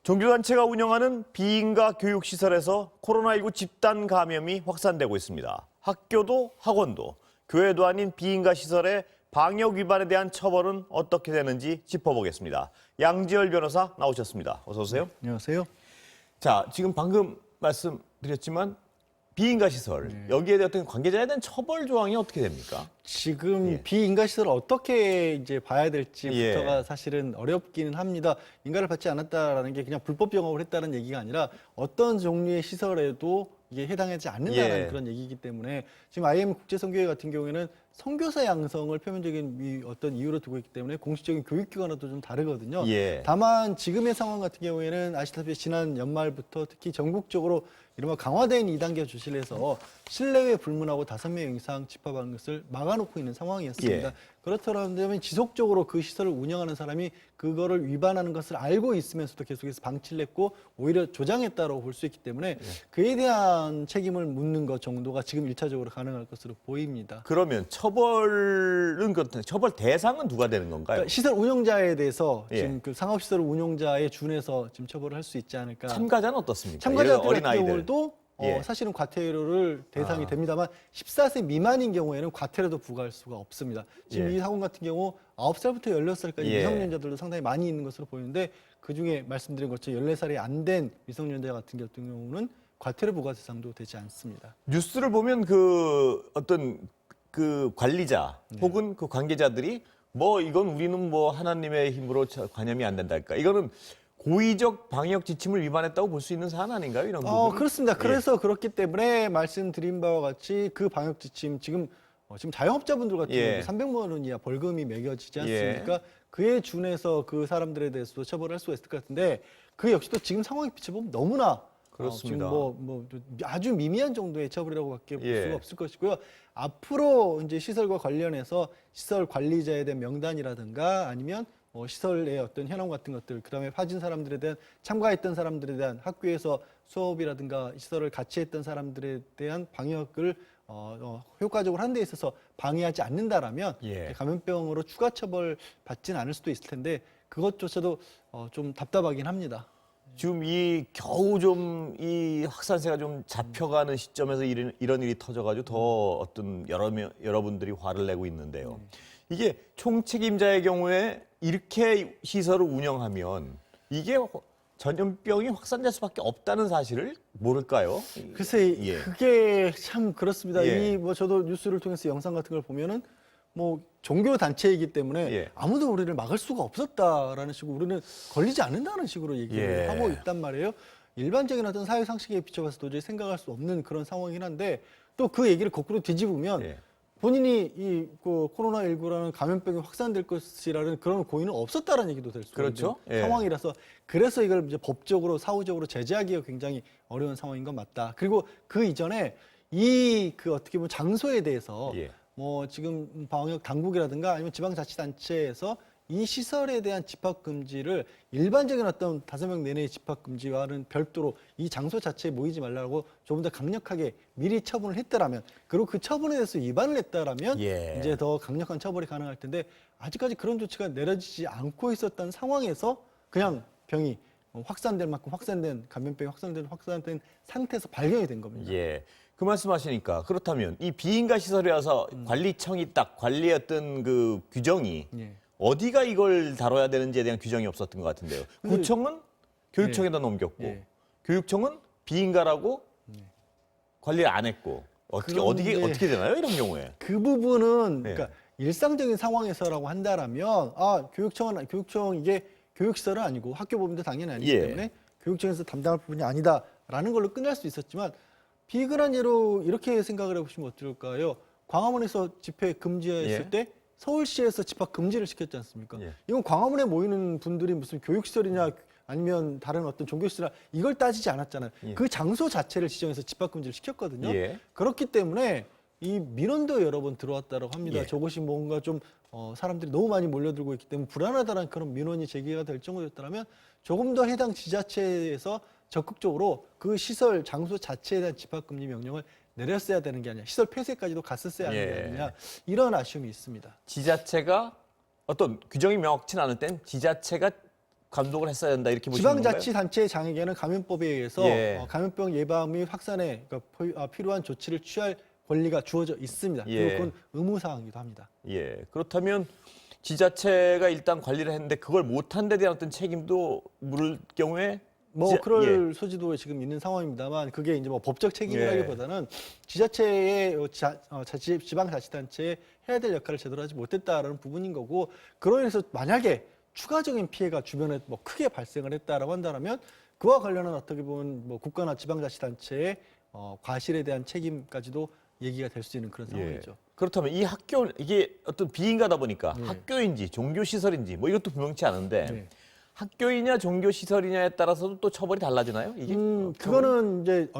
종교단체가 운영하는 비인가 교육시설에서 코로나19 집단 감염이 확산되고 있습니다. 학교도 학원도 교회도 아닌 비인가 시설의 방역 위반에 대한 처벌은 어떻게 되는지 짚어보겠습니다. 양지열 변호사 나오셨습니다. 어서 오세요. 안녕하세요. 자, 지금 방금 말씀드렸지만 비인가 시설, 여기에 대한 어떤 관계자에 대한 처벌 조항이 어떻게 됩니까? 지금 비인가 시설을 어떻게 이제 봐야 될지부터가 예. 사실은 어렵기는 합니다. 인가를 받지 않았다라는 게 그냥 불법 영업을 했다는 얘기가 아니라 어떤 종류의 시설에도 이게 해당하지 않는다는 그런 얘기이기 때문에 지금 IM 국제선교회 같은 경우에는 선교사 양성을 표면적인 어떤 이유로 두고 있기 때문에 공식적인 교육기관과도 좀 다르거든요. 예. 다만 지금의 상황 같은 경우에는 아시다시피 지난 연말부터 특히 전국적으로 이른바 강화된 2단계 조치를 해서 실내외 불문하고 5명 이상 집합하는 것을 막아놓고 있는 상황이었습니다. 예. 그렇다면 지속적으로 그 시설을 운영하는 사람이 그거를 위반하는 것을 알고 있으면서도 계속해서 방치를 했고 오히려 조장했다고 볼 수 있기 때문에 그에 대한 책임을 묻는 것 정도가 지금 1차적으로 가능할 것으로 보입니다. 그러면 처벌 대상은 누가 되는 건가요? 그러니까 시설 운영자에 대해서 예. 지금 그 상업시설 운영자에 준해서 지금 처벌을 할 수 있지 않을까. 참가자는 어떻습니까? 참가자들 어린 같은 아이들. 경우도 사실은 과태료를 대상이 됩니다만 14세 미만인 경우에는 과태료도 부과할 수가 없습니다. 지금 이 학원 같은 경우 9살부터 16살까지 미성년자들도 상당히 많이 있는 것으로 보이는데 그중에 말씀드린 것처럼 14살이 안 된 미성년자 같은 경우는 과태료 부과 대상도 되지 않습니다. 뉴스를 보면 어떤 관리자 혹은 그 관계자들이 이건 우리는 하나님의 힘으로 관여이 안 된달까. 이거는 고의적 방역 지침을 위반했다고 볼 수 있는 사안 아닌가요? 이런 부분. 그렇습니다. 그래서 그렇기 때문에 말씀드린 바와 같이 그 방역 지침 지금 자영업자분들 같은 경우 300만 원 이하 벌금이 매겨지지 않습니까? 그에 준해서 그 사람들에 대해서도 처벌할 수가 있을 것 같은데 그 역시도 지금 상황에 비춰보면 너무나 그렇습니다. 지금 아주 미미한 정도의 처벌이라고밖에 볼 수가 없을 것이고요. 앞으로 이제 시설과 관련해서 시설 관리자에 대한 명단이라든가 아니면 시설의 어떤 현황 같은 것들, 그다음에 파진 사람들에 대한 참가했던 사람들에 대한 학교에서 수업이라든가 시설을 같이 했던 사람들에 대한 방역을 효과적으로 하는 데 있어서 방해하지 않는다라면 감염병으로 추가 처벌 받지는 않을 수도 있을 텐데 그것조차도 좀 답답하긴 합니다. 지금 겨우 좀 이 확산세가 좀 잡혀가는 시점에서 이런 일이 터져가지고 더 어떤 여러분들이 화를 내고 있는데요. 이게 총책임자의 경우에 이렇게 시설을 운영하면 이게 전염병이 확산될 수밖에 없다는 사실을 모를까요? 글쎄, 그게 참 그렇습니다. 저도 뉴스를 통해서 영상 같은 걸 보면은 종교 단체이기 때문에 아무도 우리를 막을 수가 없었다라는 식으로 우리는 걸리지 않는다는 식으로 얘기를 하고 있단 말이에요. 일반적인 어떤 사회 상식에 비춰봐서 도저히 생각할 수 없는 그런 상황이긴 한데 또 그 얘기를 거꾸로 뒤집으면 본인이 이 코로나19라는 감염병이 확산될 것이라는 그런 고의는 없었다라는 얘기도 될 수 있는 상황이라서 그래서 이걸 이제 법적으로 사후적으로 제재하기가 굉장히 어려운 상황인 건 맞다. 그리고 그 이전에 어떻게 보면 장소에 대해서 지금 방역 당국이라든가 아니면 지방자치단체에서 이 시설에 대한 집합 금지를 일반적인 어떤 5명 내내의 집합 금지와는 별도로 이 장소 자체에 모이지 말라고 조금 더 강력하게 미리 처분을 했더라면 그리고 그 처분에 대해서 위반을 했다라면 이제 더 강력한 처벌이 가능할 텐데 아직까지 그런 조치가 내려지지 않고 있었던 상황에서 그냥 병이 확산될 만큼 감염병이 확산된 상태에서 발견이 된 겁니다. 그 말씀하시니까 그렇다면 이 비인가 시설에 와서 관리청이 딱 관리했던 그 규정이 어디가 이걸 다뤄야 되는지에 대한 규정이 없었던 것 같은데요. 구청은 교육청에다 넘겼고 교육청은 비인가라고 관리를 안 했고 어떻게 되나요? 이런 경우에. 그 부분은 그러니까 일상적인 상황에서라고 한다라면 교육청 이게 교육시설은 아니고 학교 법인도 당연히 아니기 때문에 교육청에서 담당할 부분이 아니다라는 걸로 끝날 수 있었지만 비근한 예로 이렇게 생각을 해보시면 어떨까요? 광화문에서 집회 금지했을 때 서울시에서 집합 금지를 시켰지 않습니까? 이건 광화문에 모이는 분들이 무슨 교육시설이냐 아니면 다른 어떤 종교시설이나 이걸 따지지 않았잖아요. 그 장소 자체를 지정해서 집합 금지를 시켰거든요. 그렇기 때문에 이 민원도 여러 번 들어왔다고 합니다. 저것이 뭔가 좀 사람들이 너무 많이 몰려들고 있기 때문에 불안하다는 그런 민원이 제기가 될 정도였다면 조금 더 해당 지자체에서 적극적으로 그 시설 장소 자체에 대한 집합금지 명령을 내렸어야 되는 게 아니라 시설 폐쇄까지도 갔었어야 하는 게 아니냐 이런 아쉬움이 있습니다. 지자체가 어떤 규정이 명확치 않을 땐 지자체가 감독을 했어야 된다 이렇게 보시는 건가요? 지방자치단체장에게는 감염법에 의해서 예. 감염병 예방 및 확산에 필요한 조치를 취할 권리가 주어져 있습니다. 예. 그리고 그건 의무사항이기도 합니다. 예. 그렇다면 지자체가 일단 관리를 했는데 그걸 못한 데 대한 어떤 책임도 물을 경우에 그럴 소지도 지금 있는 상황입니다만 그게 이제 뭐 법적 책임이라기보다는 지자체의 지방자치단체에 해야 될 역할을 제대로 하지 못했다라는 부분인 거고 그로 인해서 만약에 추가적인 피해가 주변에 뭐 크게 발생을 했다라고 한다면 그와 관련한 어떻게 보면 뭐 국가나 지방자치단체의 과실에 대한 책임까지도 얘기가 될 수 있는 그런 상황이죠. 그렇다면 이 학교 이게 어떤 비인가다 보니까 학교인지 종교시설인지 뭐 이것도 분명치 않은데 학교이냐 종교시설이냐에 따라서도 또 처벌이 달라지나요? 이게? 그거는 이제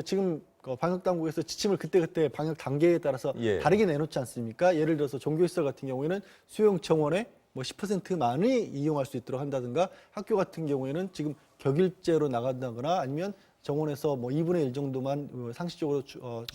지금 방역 당국에서 지침을 그때그때 방역 단계에 따라서 다르게 내놓지 않습니까? 예를 들어서 종교시설 같은 경우에는 수용 정원의 뭐 10%만이 이용할 수 있도록 한다든가 학교 같은 경우에는 지금 격일제로 나간다거나 아니면 정원에서 뭐 2분의 1 정도만 상시적으로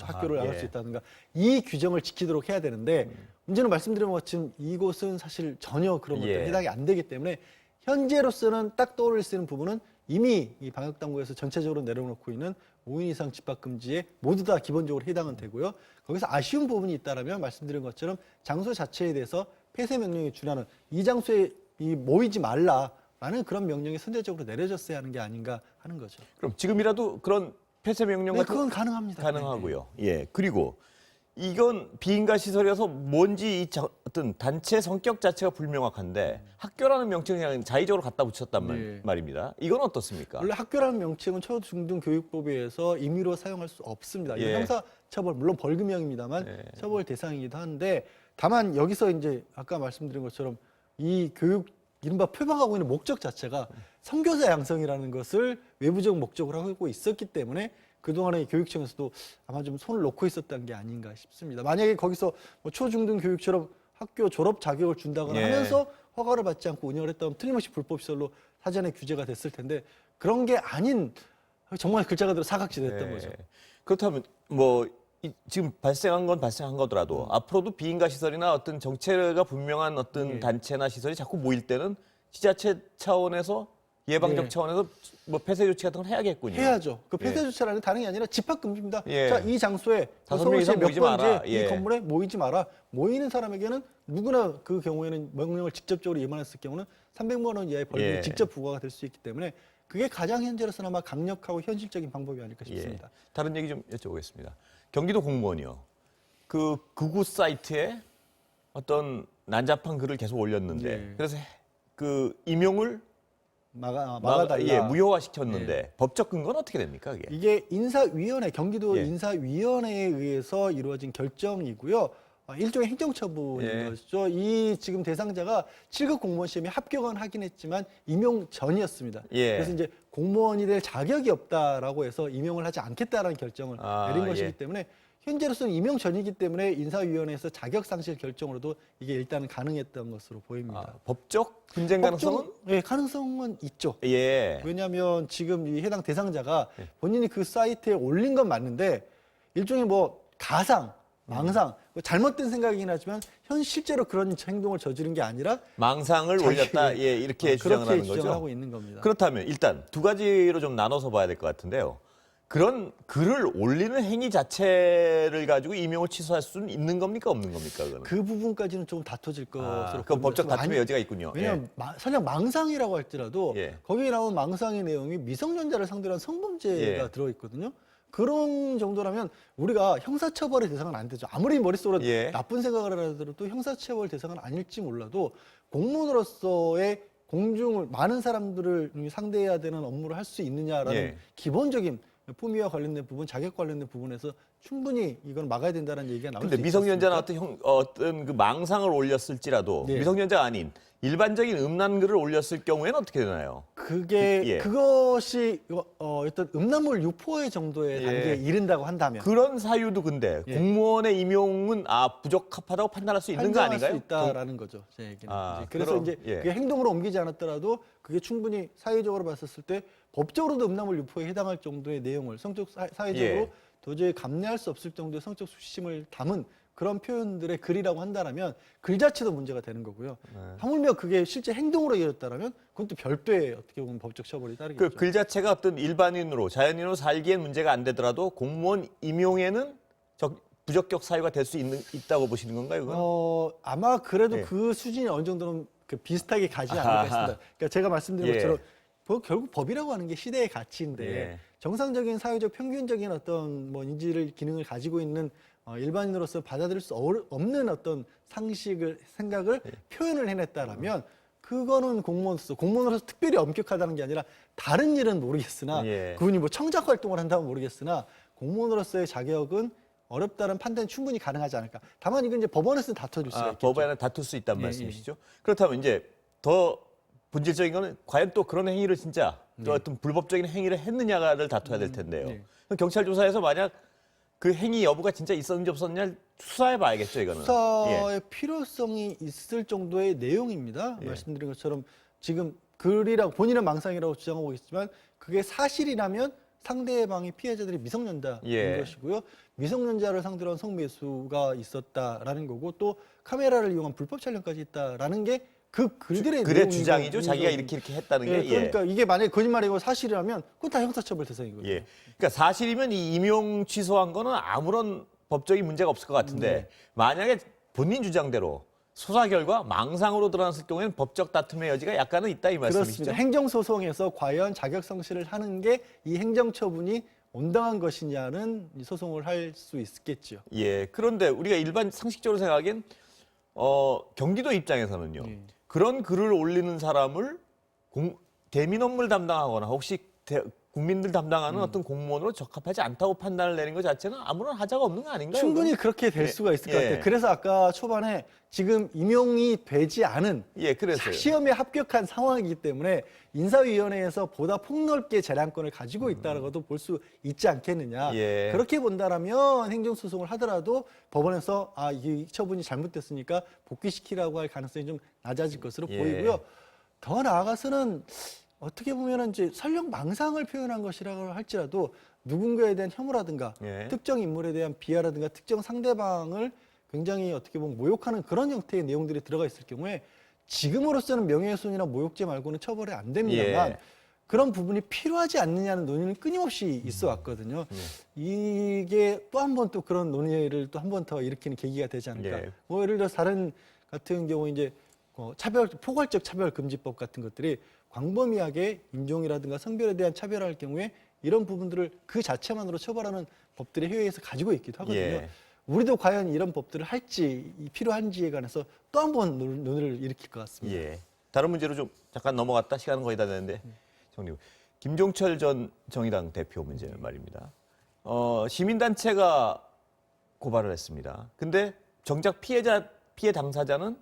학교를 나갈 수 있다든가 이 규정을 지키도록 해야 되는데 문제는 말씀드린 것처럼 이곳은 사실 전혀 그런 것들에 해당이 안 되기 때문에 현재로서는 딱 떠올릴 수 있는 부분은 이미 이 방역 당국에서 전체적으로 내려놓고 있는 5인 이상 집합 금지에 모두 다 기본적으로 해당은 되고요. 거기서 아쉬운 부분이 있다라면 말씀드린 것처럼 장소 자체에 대해서 폐쇄 명령이 준하는 이 장소에 모이지 말라라는 그런 명령이 선제적으로 내려졌어야 하는 게 아닌가 하는 거죠. 그럼 지금이라도 그런 폐쇄 명령 같은 그건 가능합니다. 가능하고요. 예. 그리고 이건 비인가 시설이어서 뭔지 어떤 단체 성격 자체가 불명확한데 학교라는 명칭을 그냥 자의적으로 갖다 붙였단 말입니다. 이건 어떻습니까? 원래 학교라는 명칭은 초중등교육법에 의해서 임의로 사용할 수 없습니다. 이건 형사처벌, 물론 벌금형입니다만 처벌 대상이기도 한데 다만 여기서 이제 아까 말씀드린 것처럼 이 교육 이른바 표방하고 있는 목적 자체가 선교사 양성이라는 것을 외부적 목적으로 하고 있었기 때문에 그동안에 교육청에서도 아마 좀 손을 놓고 있었던 게 아닌가 싶습니다. 만약에 거기서 뭐 초중등 교육처럼 학교 졸업 자격을 준다거나 하면서 허가를 받지 않고 운영을 했다면 틀림없이 불법시설로 사전에 규제가 됐을 텐데 그런 게 아닌 정말 글자 그대로 사각지대였던 거죠. 그렇다면 뭐 지금 발생한 건 발생한 거더라도 앞으로도 비인가 시설이나 어떤 정체가 분명한 어떤 단체나 시설이 자꾸 모일 때는 지자체 차원에서 예방적 차원에서 뭐 폐쇄 조치 같은 걸 해야겠군요. 해야죠. 그 폐쇄 조치라는 게 다른 게 아니라 집합 금지입니다. 자, 이 장소에 5명 이상 모이지 마라. 이 건물에 모이지 마라. 모이는 사람에게는 누구나 그 경우에는 명령을 직접적으로 위반했을 경우는 300만 원 이하의 벌금이 직접 부과가 될 수 있기 때문에 그게 가장 현재로서는 아마 강력하고 현실적인 방법이 아닐까 싶습니다. 다른 얘기 좀 여쭤보겠습니다. 경기도 공무원이요. 그 극우 사이트에 어떤 난잡한 글을 계속 올렸는데 그래서 그 임용을 막아달라. 무효화 시켰는데 법적 근거는 어떻게 됩니까? 그게? 이게 인사위원회, 경기도 인사위원회에 의해서 이루어진 결정이고요. 일종의 행정처분인 것이죠. 이 지금 대상자가 7급 공무원 시험에 합격은 하긴 했지만 임용 전이었습니다. 그래서 이제 공무원이 될 자격이 없다라고 해서 임용을 하지 않겠다라는 결정을 내린 것이기 때문에 현재로서는 임용 전이기 때문에 인사위원회에서 자격 상실 결정으로도 이게 일단은 가능했던 것으로 보입니다. 법적 분쟁 가능성은? 네, 가능성은 있죠. 왜냐하면 지금 이 해당 대상자가 본인이 그 사이트에 올린 건 맞는데 일종의 뭐 가상, 망상, 잘못된 생각이긴 하지만 실제로 그런 행동을 저지른 게 아니라 망상을 올렸다, 이렇게 주장을 하는 거죠. 주장을 하고 있는 겁니다. 그렇다면 일단 두 가지로 좀 나눠서 봐야 될 것 같은데요. 그런 글을 올리는 행위 자체를 가지고 임용을 취소할 수는 있는 겁니까, 없는 겁니까? 그거는? 그 부분까지는 좀 다퉈질 것으로 그 법적 다툼의 여지가 있군요. 왜냐하면 설령 망상이라고 할지라도 거기에 나온 망상의 내용이 미성년자를 상대로 한 성범죄가 들어있거든요. 그런 정도라면 우리가 형사처벌의 대상은 안 되죠. 아무리 머릿속으로 나쁜 생각을 하더라도 형사처벌 대상은 아닐지 몰라도 공무원으로서의 공중을 많은 사람들을 상대해야 되는 업무를 할 수 있느냐라는 기본적인 품위와 관련된 부분, 자격 관련된 부분에서 충분히 이건 막아야 된다는 얘기가 나올 수 있습니다. 근데 미성년자나 어떤 그 망상을 올렸을지라도 미성년자가 아닌 일반적인 음란 글을 올렸을 경우에는 어떻게 되나요? 그것이 어떤 음란물 유포의 정도의 단계에 이른다고 한다면 그런 사유도 근데 공무원의 임용은 부적합하다고 판단할 수 있는 거 아닌가요? 수 있다라는 거죠. 제 얘기는. 그래서 이제 그게 행동으로 옮기지 않았더라도 그게 충분히 사회적으로 봤었을 때 법적으로도 음란물 유포에 해당할 정도의 내용을 사회적으로 도저히 감내할 수 없을 정도의 성적 수치심을 담은 그런 표현들의 글이라고 한다면 글 자체도 문제가 되는 거고요. 하물며 그게 실제 행동으로 이어졌다면 그건 또 별도의 어떻게 보면 법적 처벌이 따르겠죠. 그 글 자체가 어떤 일반인으로 자연인으로 살기엔 문제가 안 되더라도 공무원 임용에는 부적격 사유가 될 수 있다고 보시는 건가요? 그건? 아마 그래도 예. 그 수준이 어느 정도는 그 비슷하게 가지 않을까 싶습니다. 그러니까 제가 말씀드린 예. 것처럼 결국 법이라고 하는 게 시대의 가치인데 예. 정상적인 사회적 평균적인 어떤 뭐 인지를 기능을 가지고 있는 일반인으로서 받아들일 수 없는 어떤 상식을 생각을 표현을 해냈다라면 그거는 공무원으로서 특별히 엄격하다는 게 아니라 다른 일은 모르겠으나 예. 그분이 뭐 청작 활동을 한다면 모르겠으나 공무원으로서의 자격은 어렵다는 판단이 충분히 가능하지 않을까. 다만 이건 이제 법원에서 다퉈줄 수가 있겠죠. 법원에 다툴 수 있다는 예, 말씀이시죠? 그렇다면 이제 더 본질적인 거는 과연 또 그런 행위를 진짜 또 어떤 불법적인 행위를 했느냐를 다퉈야 될 텐데요. 네. 그럼 경찰 조사에서 만약 그 행위 여부가 진짜 있었는지 없었느냐 수사해 봐야겠죠, 이거는. 수사의 필요성이 있을 정도의 내용입니다. 예. 말씀드린 것처럼 지금 글이라고 본인은 망상이라고 주장하고 있지만 그게 사실이라면 상대방이 피해자들이 미성년자인 예. 것이고요. 미성년자를 상대로 한 성매수가 있었다라는 거고 또 카메라를 이용한 불법 촬영까지 있다라는 게 그 글들의 글의 내용인 주장이죠. 거죠. 자기가 이렇게 했다는 예, 게. 그러니까 이게 만약에 거짓말이고 사실이라면 그건 다 형사처벌 대상이거든요. 예. 그러니까 사실이면 이 임용 취소한 거는 아무런 법적인 문제가 없을 것 같은데 네. 만약에 본인 주장대로 수사 결과 망상으로 드러났을 경우에는 법적 다툼의 여지가 약간은 있다 이 말씀이시죠? 그렇습니다. 행정소송에서 과연 자격 성실을 하는 게 이 행정처분이 온당한 것이냐는 소송을 할 수 있겠죠. 예. 그런데 우리가 일반 상식적으로 생각하기엔 경기도 입장에서는요. 그런 글을 올리는 사람을 대민 업무를 담당하거나 혹시 국민들 담당하는 어떤 공무원으로 적합하지 않다고 판단을 내린 것 자체는 아무런 하자가 없는 거 아닌가요? 충분히 그건? 그렇게 될 예. 수가 있을 것 예. 같아요. 그래서 아까 초반에 지금 임용이 되지 않은 예, 그랬어요. 시험에 합격한 상황이기 때문에 인사위원회에서 보다 폭넓게 재량권을 가지고 있다라고도 볼 수 있지 않겠느냐. 예. 그렇게 본다라면 행정소송을 하더라도 법원에서 이 처분이 잘못됐으니까 복귀시키라고 할 가능성이 좀 낮아질 것으로 예. 보이고요. 더 나아가서는 어떻게 보면 이제 설령 망상을 표현한 것이라고 할지라도 누군가에 대한 혐오라든가 예. 특정 인물에 대한 비하라든가 특정 상대방을 굉장히 어떻게 보면 모욕하는 그런 형태의 내용들이 들어가 있을 경우에 지금으로서는 명예훼손이나 모욕죄 말고는 처벌이 안 됩니다만 예. 그런 부분이 필요하지 않느냐는 논의는 끊임없이 있어 왔거든요. 이게 또 한 번 또 그런 논의를 또 한 번 더 일으키는 계기가 되지 않을까. 예. 뭐 예를 들어 다른 같은 경우 이제 포괄적 차별금지법 같은 것들이 광범위하게 인종이라든가 성별에 대한 차별할 경우에 이런 부분들을 그 자체만으로 처벌하는 법들이 해외에서 가지고 있기도 하거든요. 예. 우리도 과연 이런 법들을 할지 필요한지에 관해서 또 한 번 논의를 일으킬 것 같습니다. 예. 다른 문제로 좀 잠깐 넘어갔다 시간은 거의 다 됐는데 정리. 김종철 전 정의당 대표 문제 말입니다. 시민단체가 고발을 했습니다. 근데 정작 피해 당사자는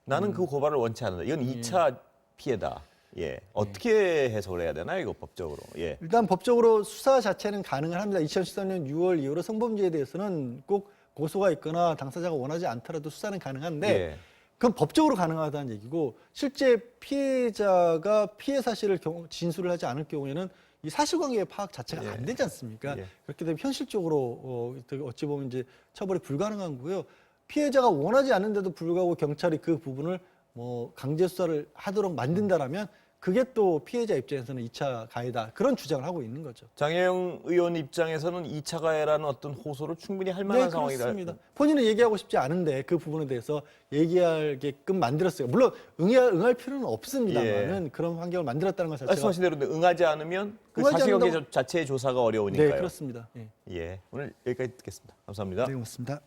나는 그 고발을 원치 않는다. 이건 2차 피해다. 예. 어떻게 해석을 해야 되나요, 이거 법적으로? 예. 일단 법적으로 수사 자체는 가능을 합니다. 2013년 6월 이후로 성범죄에 대해서는 꼭 고소가 있거나 당사자가 원하지 않더라도 수사는 가능한데 예. 그건 법적으로 가능하다는 얘기고 실제 피해자가 피해 사실을 진술을 하지 않을 경우에는 이 사실관계의 파악 자체가 예. 안 되지 않습니까? 예. 그렇게 되면 현실적으로 어찌 보면 이제 처벌이 불가능한 거고요. 피해자가 원하지 않는데도 불구하고 경찰이 그 부분을 뭐 강제 수사를 하도록 만든다라면 그게 또 피해자 입장에서는 2차 가해다. 그런 주장을 하고 있는 거죠. 장혜영 의원 입장에서는 2차 가해라는 어떤 호소를 충분히 할 만한 네, 상황이다. 그렇습니다. 본인은 얘기하고 싶지 않은데 그 부분에 대해서 얘기하게끔 만들었어요. 물론 응할 필요는 없습니다만은 그런 환경을 만들었다는 것 자체가. 말씀하신 대로 응하지 않으면 그 응하지 사실관계 않는다고- 자체의 조사가 어려우니까요. 네, 그렇습니다. 예. 예. 오늘 여기까지 듣겠습니다. 감사합니다. 네, 고맙습니다.